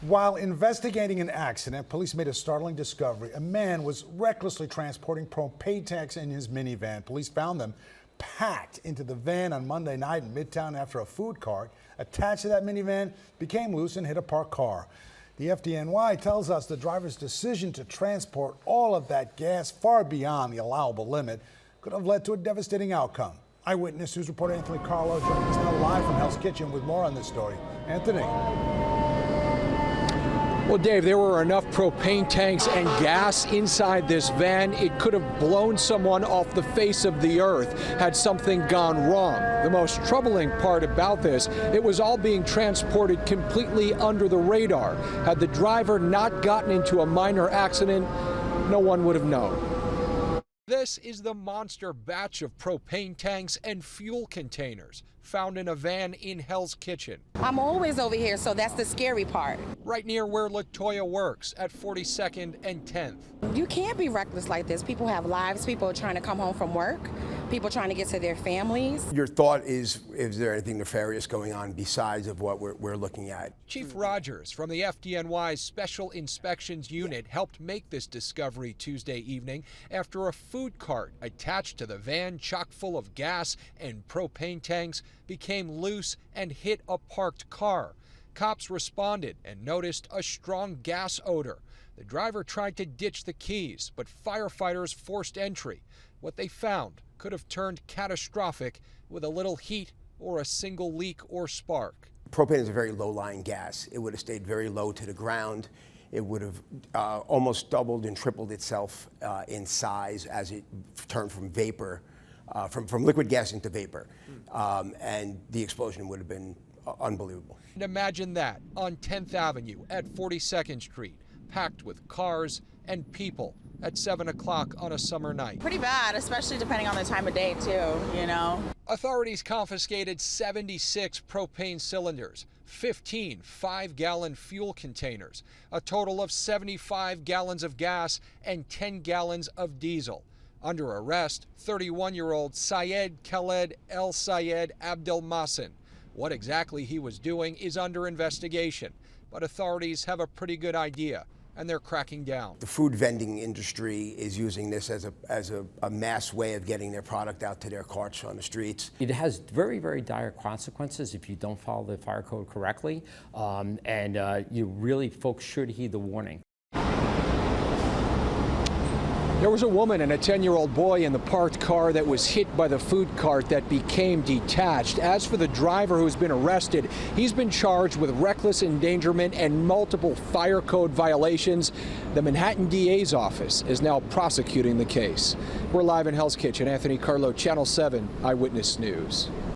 While investigating an accident, police made a startling discovery. A man was recklessly transporting propane tanks in his minivan. Police found them packed into the van on Monday night in Midtown after a food cart attached to that minivan became loose and hit a parked car. The FDNY tells us the driver's decision to transport all of that gas far beyond the allowable limit could have led to a devastating outcome. Eyewitness News reporter Anthony Carlo joins us now live from Hell's Kitchen with more on this story. Anthony. Well, Dave, there were enough propane tanks and gas inside this van. It could have blown someone off the face of the earth had something gone wrong. The most troubling part about this, it was all being transported completely under the radar. Had the driver not gotten into a minor accident, no one would have known. This is the monster batch of propane tanks and fuel containers found in a van in Hell's Kitchen. I'm always over here, so that's the scary part. Right near where LaToya works at 42nd and 10th. You can't be reckless like this. People have lives. People are trying to come home from work. People trying to get to their families. Your thought is there anything nefarious going on besides of what we're looking at? Chief Rogers from the FDNY's Special Inspections Unit helped make this discovery Tuesday evening after a food cart attached to the van chock full of gas and propane tanks became loose and hit a parked car. Cops responded and noticed a strong gas odor. The driver tried to ditch the keys, but firefighters forced entry. What they found could have turned catastrophic with a little heat or a single leak or spark. Propane is a very low-lying gas. It would have stayed very low to the ground. It would have almost doubled and tripled itself in size as it turned from vapor, from liquid gas into vapor. And the explosion would have been unbelievable. And imagine that on 10th Avenue at 42nd Street, packed with cars and people at 7 o'clock on a summer night. Pretty bad, especially depending on the time of day too, you know. Authorities confiscated 76 propane cylinders, 15 5-gallon fuel containers, a total of 75 gallons of gas and 10 gallons of diesel. Under arrest, 31-year-old Syed Khaled El Sayed Abdel Masin. What exactly he was doing is under investigation, but authorities have a pretty good idea, and they're cracking down. The food vending industry is using this as a mass way of getting their product out to their carts on the streets. It has very, very dire consequences if you don't follow the fire code correctly, folks should heed the warning. There was a woman and a 10-year-old boy in the parked car that was hit by the food cart that became detached. As for the driver who's been arrested, he's been charged with reckless endangerment and multiple fire code violations. The Manhattan DA's office is now prosecuting the case. We're live in Hell's Kitchen. Anthony Carlo, Channel 7 Eyewitness News.